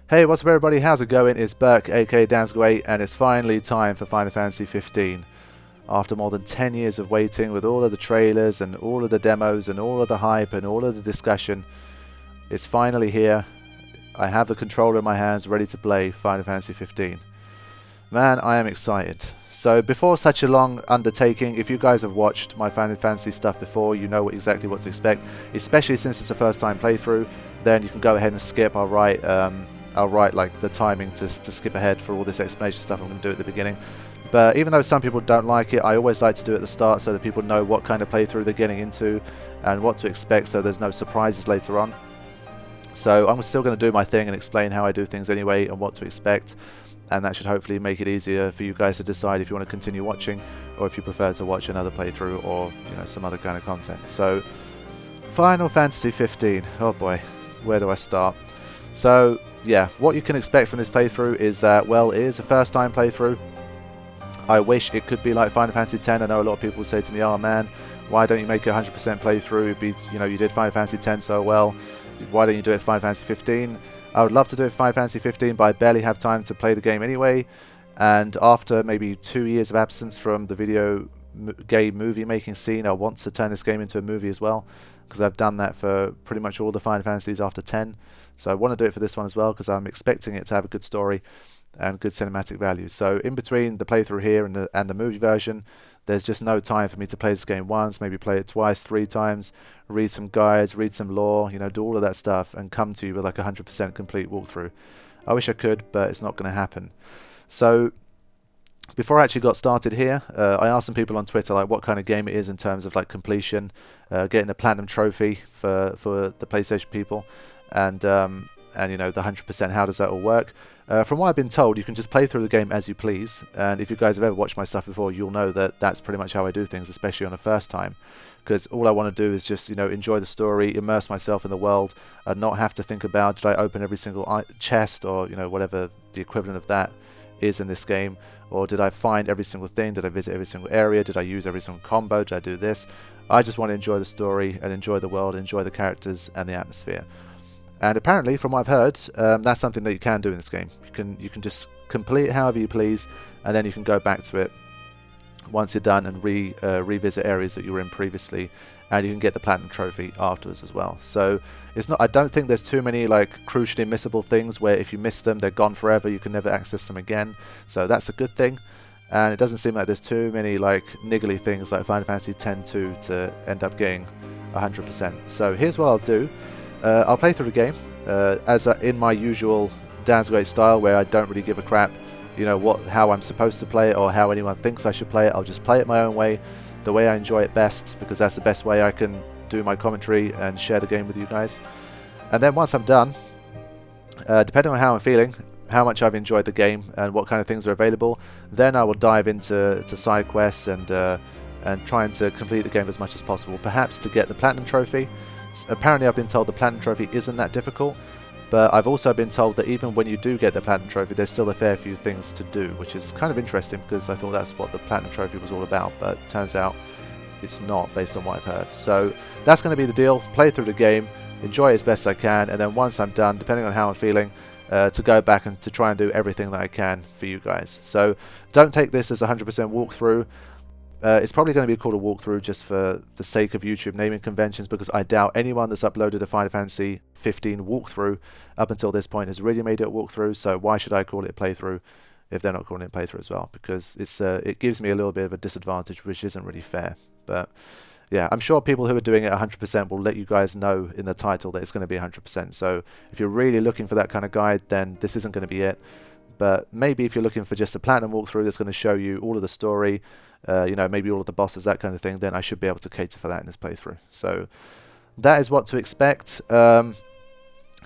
Hey, what's up everybody, how's it going? It's Burke, aka Dansgway, and it's finally time for Final Fantasy 15. After more than 10 years of waiting with all of the trailers and all of the demos and all of the hype and all of the discussion, it's finally here. I have the controller in my hands ready to play Final Fantasy 15. Man, I am excited. So before such a long undertaking, if you guys have watched my Final Fantasy stuff before, you know exactly what to expect, especially since it's a first time playthrough. Then you can go ahead and skip. I'll write like the timing to skip ahead for all this explanation stuff I'm going to do at the beginning. But even though some people don't like it, I always like to do it at the start so that people know what kind of playthrough they're getting into and what to expect, so there's no surprises later on. So I'm still going to do my thing and explain how I do things anyway and what to expect, and that should hopefully make it easier for you guys to decide if you want to continue watching or if you prefer to watch another playthrough or some other kind of content. So Final Fantasy 15, oh boy, where do I start? So yeah, what you can expect from this playthrough is that, well, it is a first time playthrough. I wish it could be like Final Fantasy X. I know a lot of people say to me, oh man, why don't you make a 100% playthrough? It'd be, you did Final Fantasy X so well, why don't you do it Final Fantasy 15? I would love to do it Final Fantasy 15, but I barely have time to play the game anyway, and after maybe 2 years of absence from the video game movie making scene, I want to turn this game into a movie as well, because I've done that for pretty much all the Final Fantasies after 10. So I want to do it for this one as well, because I'm expecting it to have a good story and good cinematic value. So in between the playthrough here and the movie version, there's just no time for me to play this game once, maybe play it twice, 3 times, read some guides, read some lore, do all of that stuff and come to you with like a 100% complete walkthrough. I wish I could, but it's not going to happen. So before I actually got started here, I asked some people on Twitter like what kind of game it is in terms of like completion, getting the platinum trophy for the PlayStation people, and the 100%, how does that all work? From what I've been told, you can just play through the game as you please, and if you guys have ever watched my stuff before, you'll know that that's pretty much how I do things, especially on the first time, because all I want to do is just enjoy the story, immerse myself in the world, and not have to think about, did I open every single chest, or whatever the equivalent of that is in this game, or did I find every single thing, did I visit every single area, did I use every single combo, did I do this? I just want to enjoy the story and enjoy the world, enjoy the characters and the atmosphere. And apparently, from what I've heard, that's something that you can do in this game. You can just complete it however you please, and then you can go back to it once you're done and revisit areas that you were in previously, and you can get the platinum trophy afterwards as well. So it's not. I don't think there's too many like crucially missable things where if you miss them, they're gone forever. You can never access them again. So that's a good thing. And it doesn't seem like there's too many like niggly things like Final Fantasy X-2 to end up getting 100%. So here's what I'll do. I'll play through the game in my usual Dansgway style, where I don't really give a crap, how I'm supposed to play it or how anyone thinks I should play it. I'll just play it my own way, the way I enjoy it best, because that's the best way I can do my commentary and share the game with you guys. And then once I'm done, depending on how I'm feeling, how much I've enjoyed the game and what kind of things are available, then I will dive into side quests and trying to complete the game as much as possible, perhaps to get the platinum trophy. Apparently I've been told the platinum trophy isn't that difficult, but I've also been told that even when you do get the platinum trophy, there's still a fair few things to do, which is kind of interesting, because I thought that's what the platinum trophy was all about, but turns out it's not, based on what I've heard. So that's going to be the deal. Play through the game, enjoy it as best I can, and then once I'm done, depending on how I'm feeling, to go back and to try and do everything that I can for you guys. So don't take this as a 100% walkthrough. It's probably going to be called a walkthrough just for the sake of YouTube naming conventions, because I doubt anyone that's uploaded a Final Fantasy 15 walkthrough up until this point has really made it a walkthrough, so why should I call it a playthrough if they're not calling it a playthrough as well? Because it gives me a little bit of a disadvantage, which isn't really fair. But yeah, I'm sure people who are doing it 100% will let you guys know in the title that it's going to be 100%. So if you're really looking for that kind of guide, then this isn't going to be it. But maybe if you're looking for just a platinum walkthrough that's going to show you all of the story, maybe all of the bosses, that kind of thing, then I should be able to cater for that in this playthrough. So that is what to expect.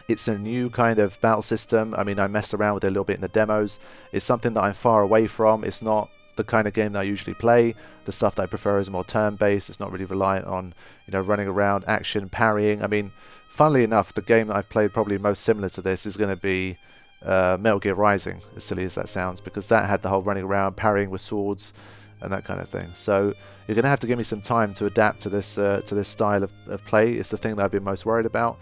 It's a new kind of battle system. I mean, I messed around with it a little bit in the demos. It's something that I'm far away from. It's not the kind of game that I usually play. The stuff that I prefer is more turn-based. It's not really reliant on, running around, action, parrying. I mean, funnily enough, the game that I've played probably most similar to this is going to be Metal Gear Rising, as silly as that sounds, because that had the whole running around, parrying with swords, and that kind of thing. So you're going to have to give me some time to adapt to this style of play. It's the thing that I've been most worried about.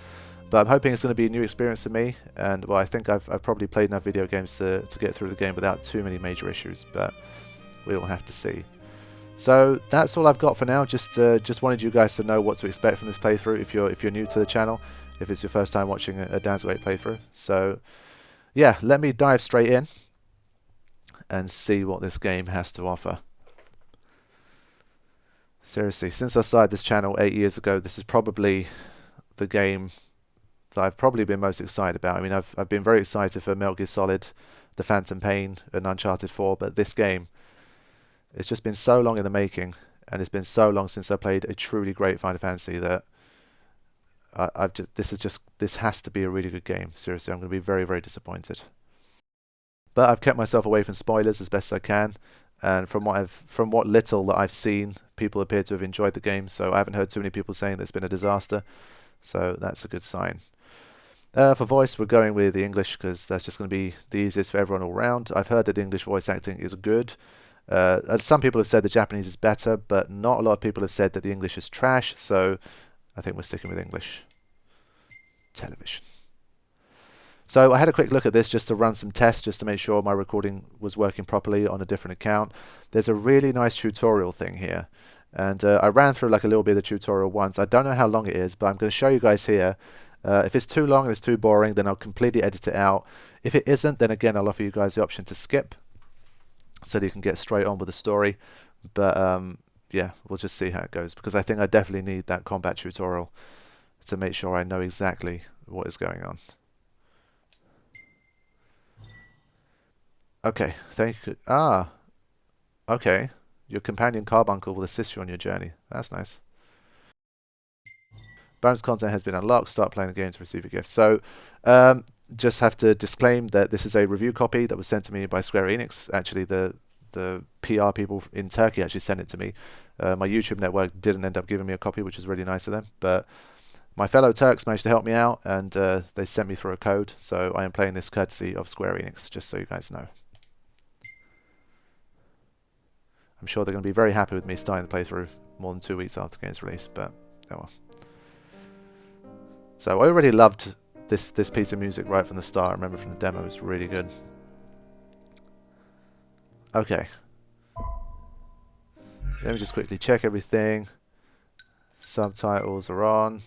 But I'm hoping it's going to be a new experience for me, and well, I think I've probably played enough video games to get through the game without too many major issues, but we will have to see. So that's all I've got for now. Just wanted you guys to know what to expect from this playthrough if you're new to the channel, if it's your first time watching a Dan's Way playthrough. So yeah, let me dive straight in and see what this game has to offer. Seriously, since I started this channel 8 years ago, this is probably the game that I've probably been most excited about. I mean, I've been very excited for Metal Gear Solid, The Phantom Pain, and Uncharted 4, but this game, it's just been so long in the making, and it's been so long since I played a truly great Final Fantasy that this has to be a really good game. Seriously, I'm going to be very, very disappointed. But I've kept myself away from spoilers as best I can, and from what little that I've seen, people appear to have enjoyed the game, so I haven't heard too many people saying that it's been a disaster, so that's a good sign. For voice, we're going with the English because that's just going to be the easiest for everyone all round. I've heard that the English voice acting is good. Some people have said the Japanese is better, but not a lot of people have said that the English is trash, so I think we're sticking with English. Television. So I had a quick look at this just to run some tests, just to make sure my recording was working properly on a different account. There's a really nice tutorial thing here, and I ran through like a little bit of the tutorial once. I don't know how long it is, but I'm going to show you guys here. If it's too long and it's too boring, then I'll completely edit it out. If it isn't, then again I'll offer you guys the option to skip, so that you can get straight on with the story. But yeah, we'll just see how it goes, because I think I definitely need that combat tutorial to make sure I know exactly what is going on. Okay, thank you. Ah, okay. Your companion Carbuncle will assist you on your journey. That's nice. Bonus content has been unlocked. Start playing the game to receive a gift. So, just have to disclaim that this is a review copy that was sent to me by Square Enix. Actually, the PR people in Turkey actually sent it to me. My YouTube network didn't end up giving me a copy, which is really nice of them. But my fellow Turks managed to help me out, and they sent me through a code. So I am playing this courtesy of Square Enix, just so you guys know. I'm sure they're going to be very happy with me starting the playthrough more than 2 weeks after the game's release, but oh well. So I already loved this piece of music right from the start. I remember from the demo, it was really good. Okay. Let me just quickly check everything. Subtitles are on.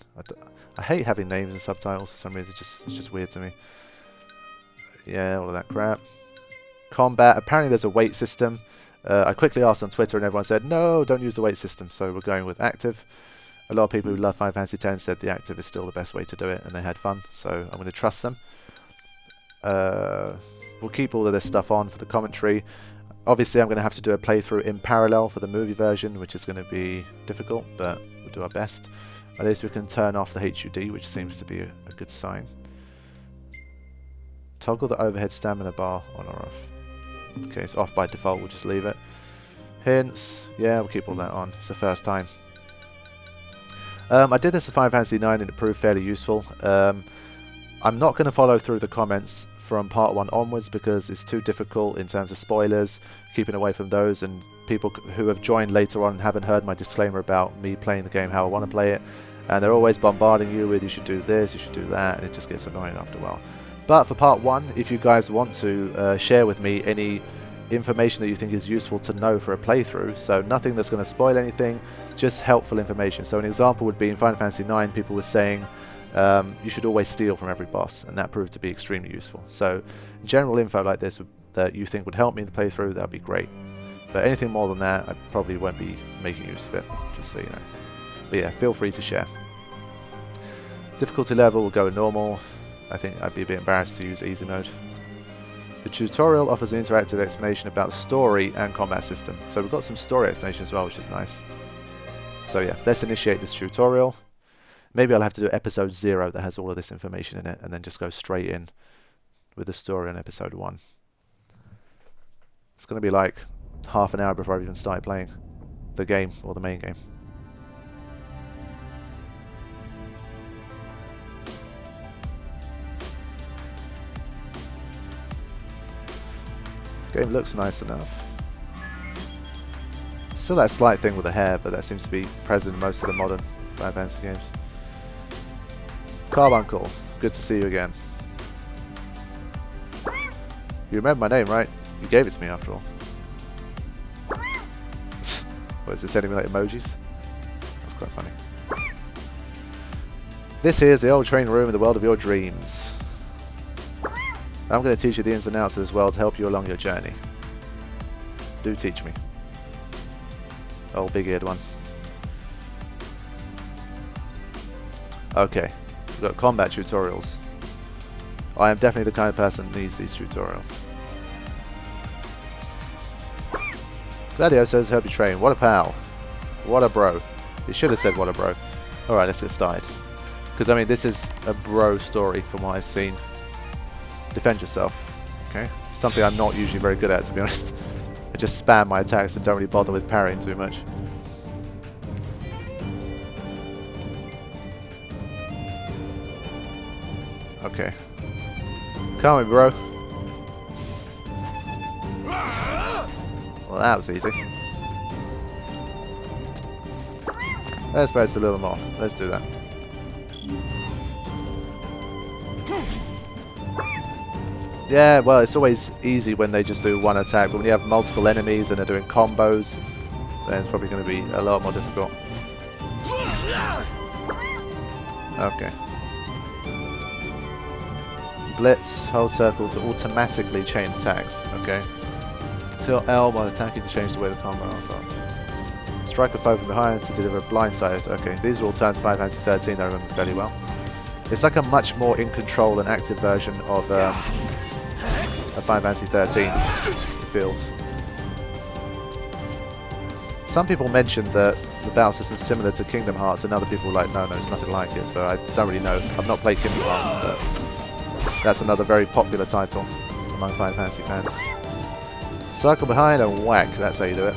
I hate having names and subtitles for some reason. It's just weird to me. Yeah, all of that crap. Combat. Apparently there's a weight system. I quickly asked on Twitter and everyone said, no, don't use the weight system. So we're going with active. A lot of people who love Final Fantasy X said the active is still the best way to do it, and they had fun. So I'm going to trust them. We'll keep all of this stuff on for the commentary. Obviously I'm going to have to do a playthrough in parallel for the movie version, which is going to be difficult, but we'll do our best. At least we can turn off the HUD, which seems to be a good sign. Toggle the overhead stamina bar on or off. Okay, it's off by default, we'll just leave it. Hints, yeah, we'll keep all that on. It's the first time. I did this for Final Fantasy IX and it proved fairly useful. I'm not going to follow through the comments from part 1 onwards because it's too difficult in terms of spoilers, keeping away from those, and people who have joined later on haven't heard my disclaimer about me playing the game how I want to play it, and they're always bombarding you with you should do this, you should do that, and it just gets annoying after a while. But for part 1, if you guys want to share with me any information that you think is useful to know for a playthrough, so nothing that's going to spoil anything, just helpful information. So an example would be in Final Fantasy IX, people were saying you should always steal from every boss, and that proved to be extremely useful. So general info like this that you think would help me in the playthrough, that would be great. But anything more than that, I probably won't be making use of it, just so you know. But yeah, feel free to share. Difficulty level will go normal. I think I'd be a bit embarrassed to use easy mode. The tutorial offers an interactive explanation about the story and combat system. So we've got some story explanation as well, which is nice. So yeah, let's initiate this tutorial. Maybe I'll have to do episode 0 that has all of this information in it, and then just go straight in with the story on episode 1. It's going to be like half an hour before I've even started playing the game, or the main game. Game looks nice enough. Still that slight thing with the hair, but that seems to be present in most of the modern Final Fantasy games. Carbuncle, good to see you again. You remember my name, right? You gave it to me after all. What is it, sending me like emojis? That's quite funny. This here is the old training room in the world of your dreams. I'm going to teach you the ins and outs of this world to help you along your journey. Do teach me. Oh, big-eared one. Okay, we've got combat tutorials. I am definitely the kind of person that needs these tutorials. Gladiolus says help you train. What a pal. What a bro. He should have said what a bro. Alright, let's get started. Because, I mean, this is a bro story from what I've seen. Defend yourself. Okay? Something I'm not usually very good at, to be honest. I just spam my attacks and don't really bother with parrying too much. Okay. Come on, bro. Well, that was easy. Let's press a little more. Let's do that. Yeah, well, it's always easy when they just do one attack, but when you have multiple enemies and they're doing combos, then it's probably going to be a lot more difficult. Okay. Blitz, hold circle to automatically chain attacks. Okay. Tilt L while attacking to change the way the combo unfolds. Strike a foe from behind to deliver a blindside. Okay, these are all turns 5 Fantasy 13 I remember fairly well. It's like a much more in control and active version of a 5 Fantasy 13, it feels. Some people mentioned that the battle system is similar to Kingdom Hearts, and other people were like, no, it's nothing like it, so I don't really know. I've not played Kingdom Hearts, but that's another very popular title among 5 Fantasy fans. Circle behind and whack, that's how you do it.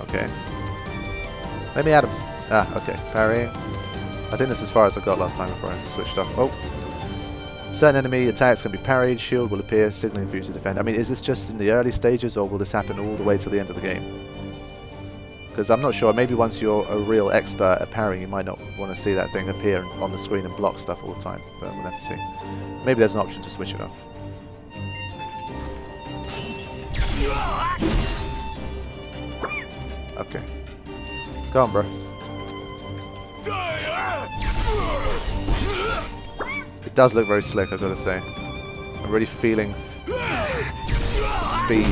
Okay. Let me add him. Ah, okay. Parrying. I think this is as far as I got last time before I switched off. Oh! Certain enemy attacks can be parried, shield will appear, signaling for you to defend. I mean, is this just in the early stages, or will this happen all the way to the end of the game? Because I'm not sure, maybe once you're a real expert at parrying, you might not want to see that thing appear on the screen and block stuff all the time, but we'll have to see. Maybe there's an option to switch it off. Okay. Go on, bro. It does look very slick, I've got to say. I'm really feeling the speed.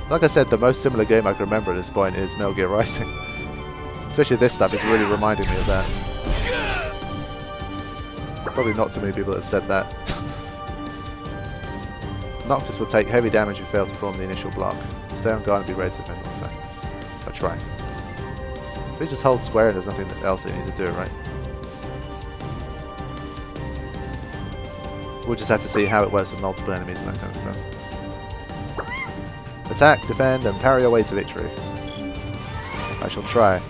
Like I said, the most similar game I can remember at this point is Metal Gear Rising. Especially this stuff is really reminding me of that. Probably not too many people have said that. Noctis will take heavy damage if you fail to form the initial block. Stay on guard and be ready to defend also. I'll try. If you just hold square and there's nothing else you need to do, right? We'll just have to see how it works with multiple enemies and that kind of stuff. Attack, defend, and parry your way to victory. I shall try.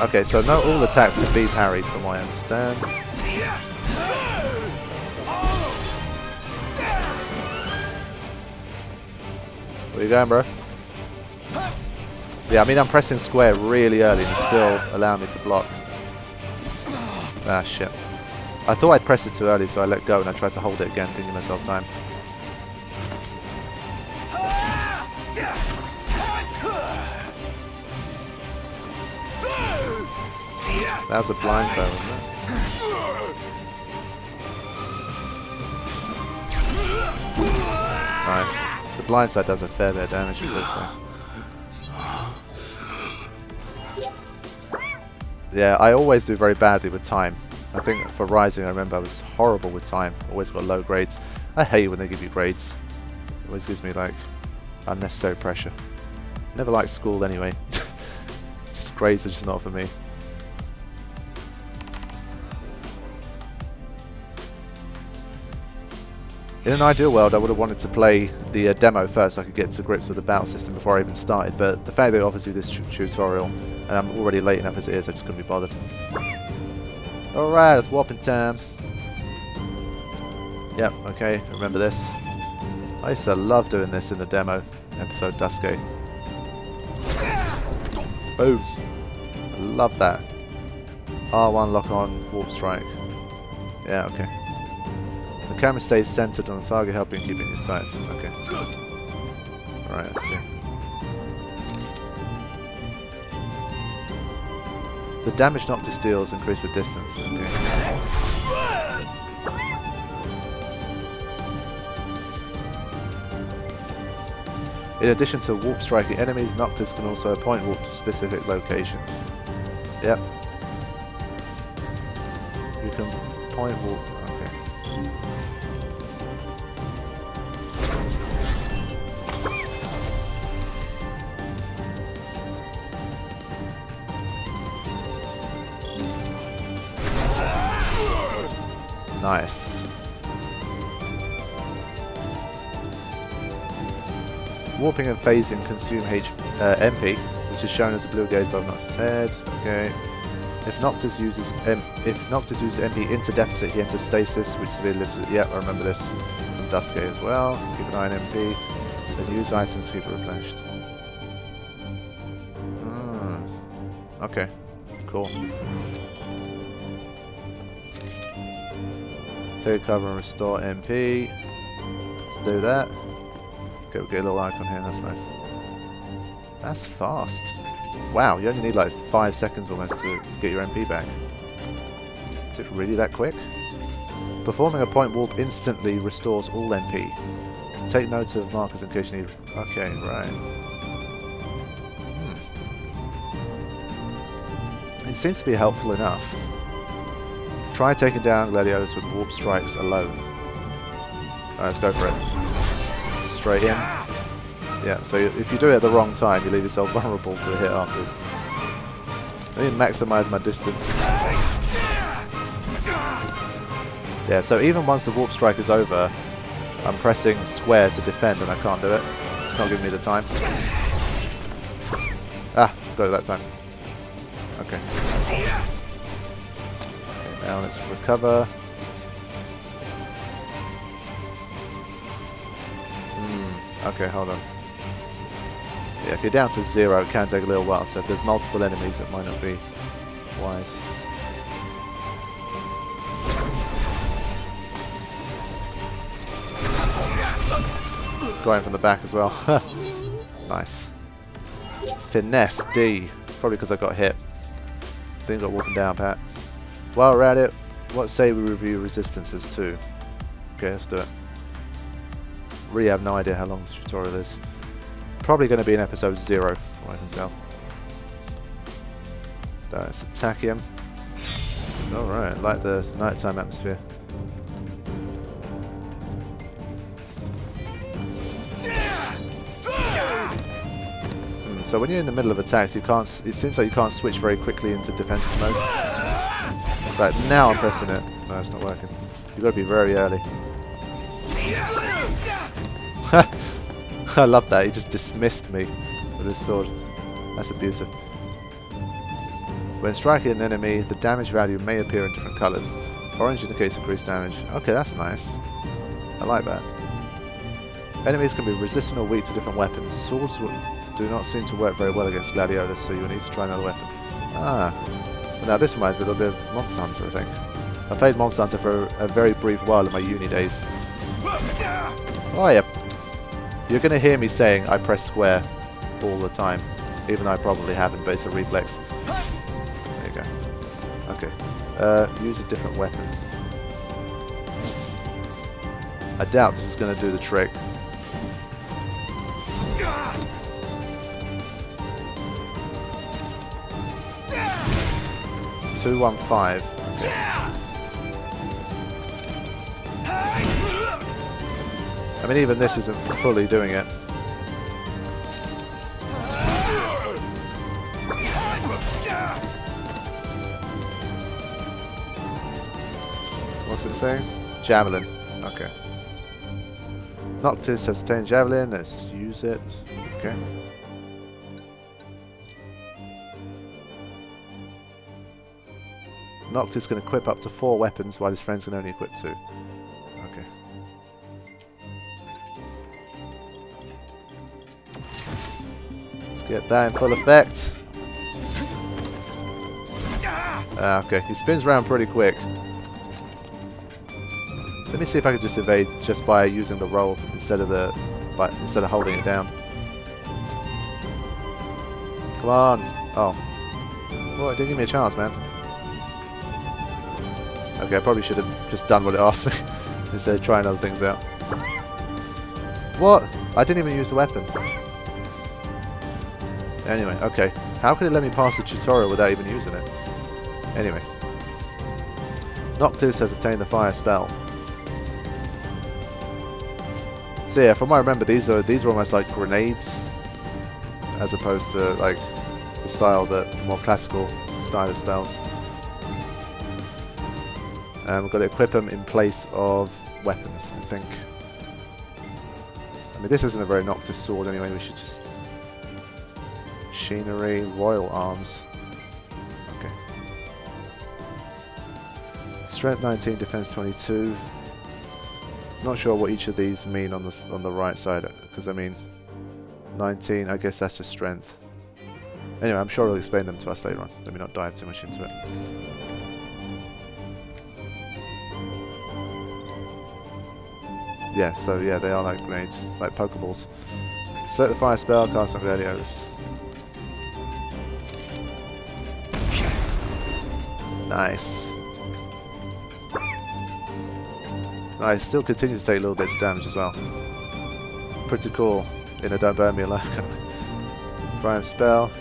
Okay, so not all attacks can be parried from what I understand. Where you going, bro? Yeah, I mean, I'm pressing square really early and still allowing me to block. Ah, shit. I thought I'd pressed it too early, so I let go and I tried to hold it again, thinking myself time. That was a blind side, wasn't it? Nice. The blind side does a fair bit of damage, so. Yeah, I always do very badly with time. I think for Rising, I remember I was horrible with time. Always got low grades. I hate when they give you grades. It always gives me, like, unnecessary pressure. Never liked school anyway. Just grades are just not for me. In an ideal world, I would have wanted to play the demo first so I could get to grips with the battle system before I even started, but the fact that it offers you this tutorial, and I'm already late enough as it is, I just couldn't be bothered. Alright, it's warping time. Yep, okay, remember this. I used to love doing this in the demo episode Duskgate. Boom. Love that. R1 lock on, warp strike. Yeah, okay. The camera stays centered on the target, helping keep it in your sights. Okay. Alright, let's see. The damage Noctis deals increase with distance. Okay. In addition to warp striking enemies, Noctis can also point warp to specific locations. Yep. You can point warp. Okay. Nice. Warping and phasing consume MP, which is shown as a blue gauge above Noctis' head. Okay. If Noctis uses MP into deficit, he enters stasis, which severely limits it. Yep, I remember this from Duskgate as well. Keep an eye on MP. Then use items to keep it replenished. Okay. Cool. Take cover and restore MP. Let's do that. Okay, we'll get a little icon here, that's nice. That's fast. Wow, you only need like 5 seconds almost to get your MP back. Is it really that quick? Performing a point warp instantly restores all MP. Take note of markers in case you need... Okay, right. It seems to be helpful enough. Try taking down Gladiolus with warp strikes alone. Alright, let's go for it. Straight in. Yeah, so if you do it at the wrong time, you leave yourself vulnerable to a hit afterwards. Let me maximise my distance. Yeah, so even once the warp strike is over, I'm pressing square to defend and I can't do it. It's not giving me the time. Ah, got it that time. Okay. Now let's recover. Okay, hold on. Yeah, if you're down to 0, it can take a little while, so if there's multiple enemies, it might not be wise. Going from the back as well. Nice. Finesse D. Probably because I got hit. Didn't got walking down, Pat. While we're at it, what say we review resistances too? Okay, let's do it. Really have no idea how long this tutorial is. Probably going to be in episode 0, from what I can tell. Let's attack him. Alright, like the nighttime atmosphere. So when you're in the middle of attacks, you can't. It seems like you can't switch very quickly into defensive mode. It's like now I'm pressing it. No, it's not working. You've got to be very early. I love that. He just dismissed me with his sword. That's abusive. When striking an enemy, the damage value may appear in different colours. Orange indicates increased damage. Okay, that's nice. I like that. Enemies can be resistant or weak to different weapons. Swords do not seem to work very well against Gladiolus, so you will need to try another weapon. Ah. Now this reminds me a little bit of Monster Hunter, I think. I played Monster Hunter for a very brief while in my uni days. Oh yeah. You're going to hear me saying I press square all the time, even though I probably haven't, but it's a reflex. There you go. Okay. Use a different weapon. I doubt this is going to do the trick. $215. Okay. I mean, even this isn't fully doing it. What's it saying? Javelin. Okay. Noctis has attained Javelin. Let's use it. Okay. Noctis can equip up to 4 weapons while his friends can only equip 2. Okay. Let's get that in full effect. Okay, he spins around pretty quick. Let me see if I can just evade just by using the roll instead of holding it down. Come on! Oh. Well, it didn't give me a chance, man. Okay, I probably should have just done what it asked me instead of trying other things out. What? I didn't even use the weapon. Anyway, okay. How could it let me pass the tutorial without even using it? Anyway. Noctis has obtained the fire spell. So yeah, from what I remember, these are almost like grenades, as opposed to like the more classical style of spells. And we've got to equip them in place of weapons, I think. I mean, this isn't a very Noctis sword anyway. We should just machinery, royal arms. Okay. Strength 19, defense 22. Not sure what each of these mean on the right side, because I mean 19, I guess that's just strength. Anyway, I'm sure he'll explain them to us later on. Let me not dive too much into it. Yeah, so yeah, they are like grenades, like Pokeballs. Select the fire spell, cast on Gladiolus. Nice. Nice, still continues to take little bits of damage as well. Pretty cool in a Don't Burn Me Alive kind of prime spell.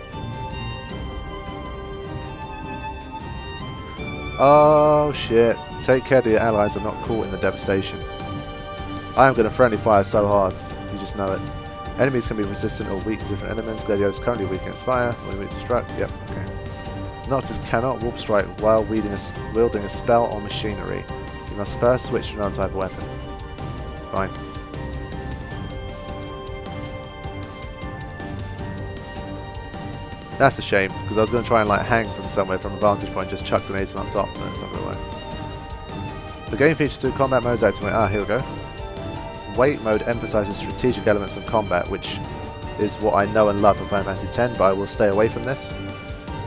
Oh shit. Take care that your allies are not caught in the devastation. I am going to friendly fire so hard, you just know it. Enemies can be resistant or weak to different elements. Gladiolus is currently weak against fire. When we destruct, yep, okay. Noctis cannot warp strike while wielding a spell or machinery. You must first switch to another type of weapon. Fine. That's a shame, because I was going to try and like hang from somewhere from a vantage point, just chuck grenades from up top, but it's not going to work. The game features 2 combat modes activate. Ah, here we go. Wait mode emphasizes strategic elements of combat, which is what I know and love from Final Fantasy X, but I will stay away from this.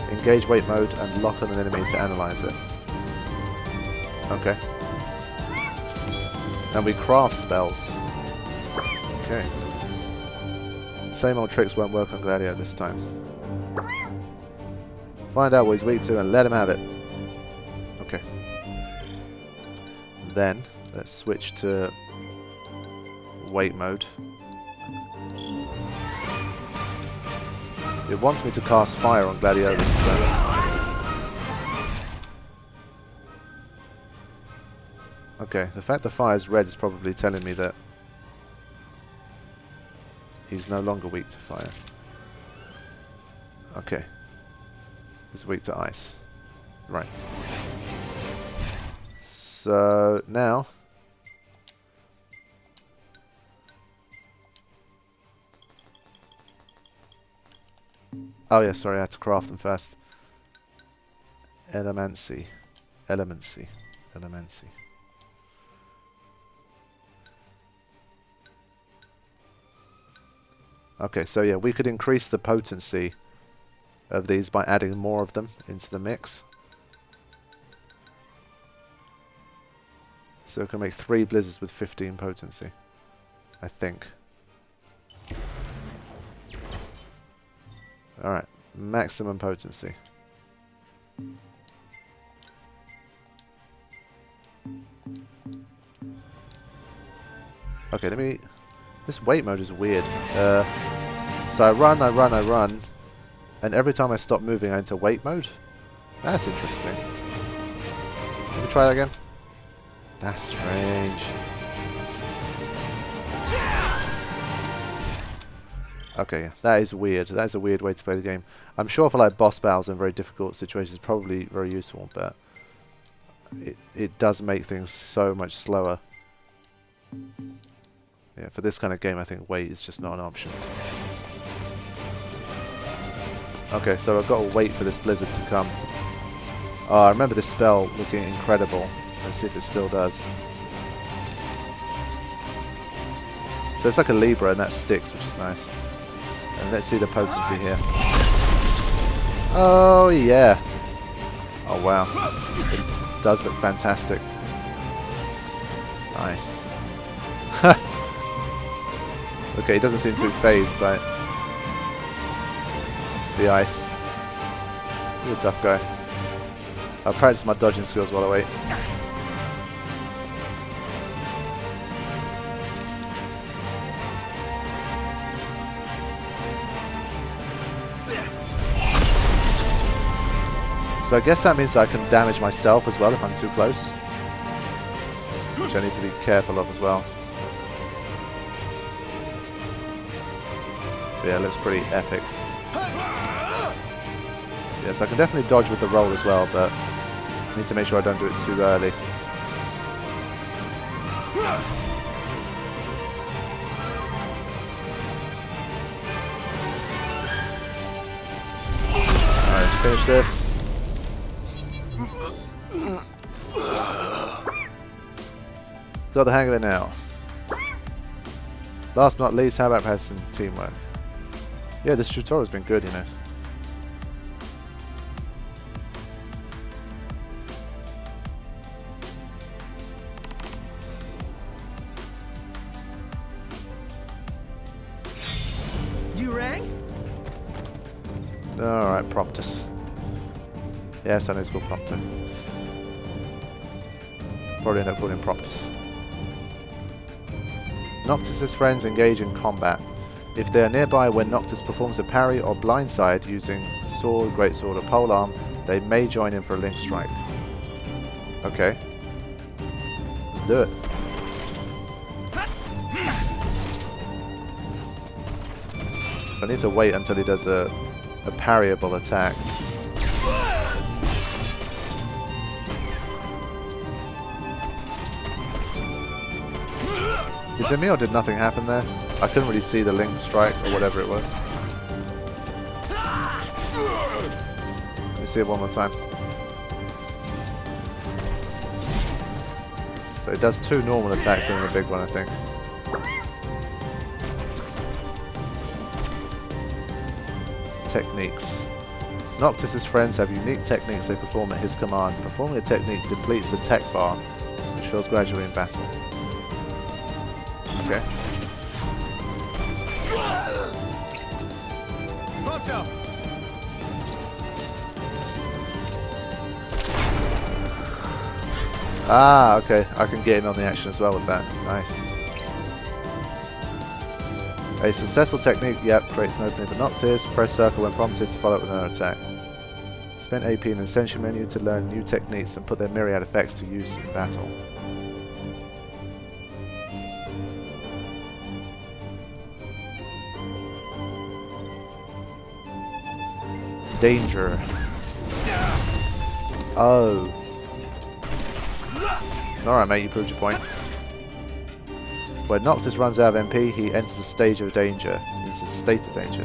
Engage wait mode and lock on an enemy to analyze it. Okay. And we craft spells. Okay. Same old tricks won't work on Gladio this time. Find out what he's weak to and let him have it. Okay. Then, let's switch to wait mode. It wants me to cast fire on Gladiolus. Okay, the fact the fire is red is probably telling me that he's no longer weak to fire. Okay. He's weak to ice. Right. So, now... Oh yeah, sorry, I had to craft them first. Elemency. Elemency. Elemency. Okay, so yeah, we could increase the potency of these by adding more of them into the mix. So we can make 3 blizzards with 15 potency, I think. Alright, maximum potency. Okay, let me... This wait mode is weird. So I run, and every time I stop moving I enter wait mode? That's interesting. Let me try that again. That's strange. Okay, yeah, that is weird. That is a weird way to play the game. I'm sure for like boss battles and very difficult situations it's probably very useful, but it does make things so much slower. Yeah, for this kind of game I think wait is just not an option. Okay, so I've got to wait for this blizzard to come. Oh, I remember this spell looking incredible. Let's see if it still does. So it's like a Libra and that sticks, which is nice. And let's see the potency here. Oh yeah. Oh wow. It does look fantastic. Nice. Okay, he doesn't seem too phased by the ice. He's a tough guy. I'll practice my dodging skills while I wait. So I guess that means that I can damage myself as well if I'm too close. Which I need to be careful of as well. But yeah, it looks pretty epic. Yes, I can definitely dodge with the roll as well, but I need to make sure I don't do it too early. Alright, let's finish this. Got the hang of it now. Last but not least, how about practicing teamwork? Yeah, this tutorial's been good, you know. You rang? Alright, Promptus. Yes, I know it's called Prompto. Probably end up calling him Promptus. Noctis' friends engage in combat. If they are nearby when Noctis performs a parry or blindside using sword, greatsword or polearm, they may join in for a link strike. Okay. Let's do it. So I need to wait until he does a parryable attack. Is it me or did nothing happen there? I couldn't really see the link strike or whatever it was. Let me see it one more time. So it does 2 normal attacks and then a big one, I think. Techniques. Noctis' friends have unique techniques they perform at his command. Performing a technique depletes the tech bar, which fills gradually in battle. Okay. Prompto! Ah, okay. I can get in on the action as well with that. Nice. A successful technique, yep, creates an opening for Noctis. Press circle when prompted to follow up with another attack. Spend AP in the Essential menu to learn new techniques and put their myriad effects to use in battle. Danger. Oh. Alright mate, you proved your point. When Noctis runs out of MP, he enters a stage of danger. It's a state of danger.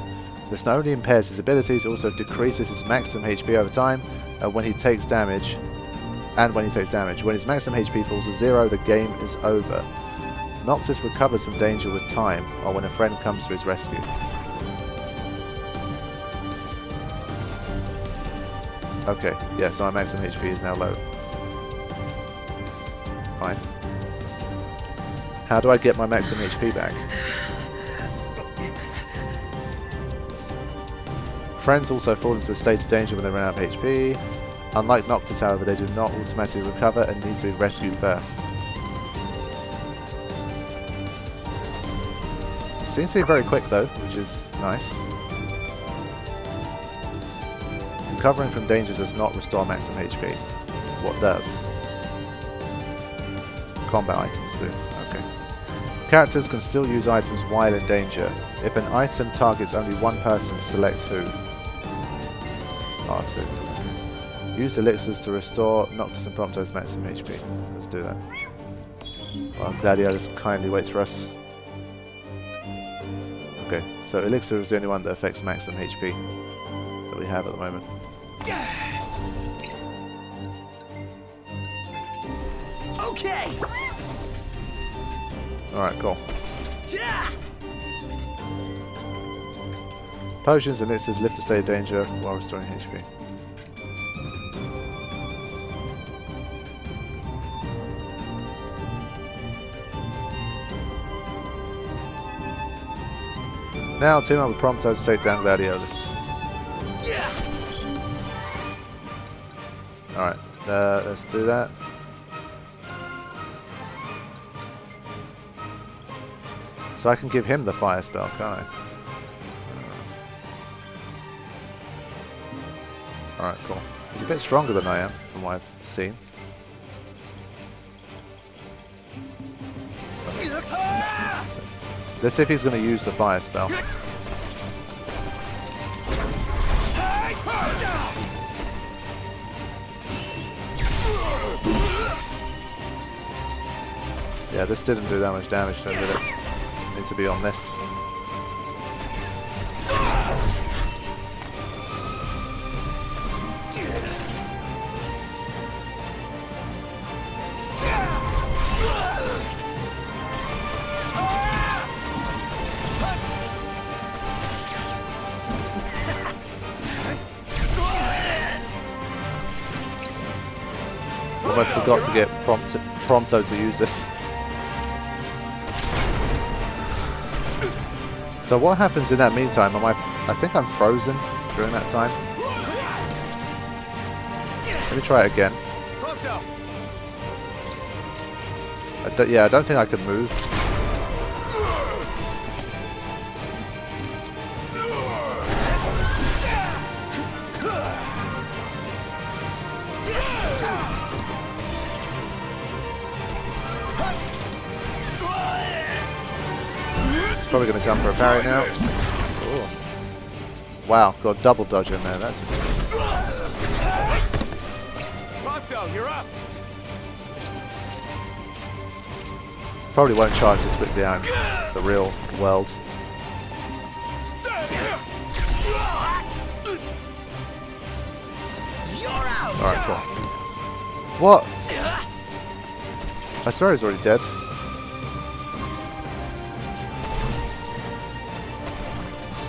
This not only impairs his abilities, it also decreases his maximum HP over time when he takes damage. When his maximum HP falls to 0, the game is over. Noctis recovers from danger with time, or when a friend comes to his rescue. Okay, yeah, so my maximum HP is now low. Fine. How do I get my maximum HP back? Friends also fall into a state of danger when they run out of HP. Unlike Noctis, however, they do not automatically recover and need to be rescued first. Seems to be very quick though, which is nice. Recovering from danger does not restore maximum HP. What does? Combat items do. Okay. Characters can still use items while in danger. If an item targets only one person, select who. R2. Use elixirs to restore Noctis and Prompto's maximum HP. Let's do that. While Gladiolus kindly waits for us. Okay, so elixir is the only one that affects maximum HP that we have at the moment. Okay. Alright, cool. Yeah. Potions and elixirs lift the state of danger while restoring HP. Now team up with Prompto to take down Gladiolus. Yeah. Alright, let's do that. So I can give him the fire spell, can't I? Alright, cool. He's a bit stronger than I am, from what I've seen. Let's see if he's going to use the fire spell. Yeah, this didn't do that much damage to him, did it? Needs to be on this. Almost forgot to get Prompto to use this. So what happens in that meantime? I think I'm frozen during that time. Let me try it again. Yeah, I don't think I can move. Probably going to jump for a parry now. Ooh. Wow, got double dodge in there. That's Prompto, you're up. probably won't charge this quickly out in the real world. Alright, cool. What? I swear he's already dead.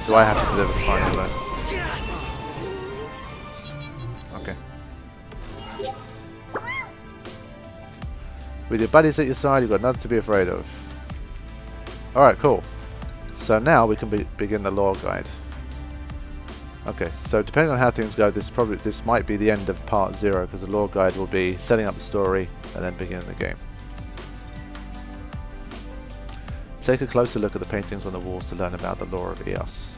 Do I have to deliver the final though? Okay. With your buddies at your side, you've got nothing to be afraid of. Alright, cool. So now we can begin the lore guide. Okay, so depending on how things go, this might be the end of part 0, because the lore guide will be setting up the story and then beginning the game. Take a closer look at the paintings on the walls to learn about the lore of Eos.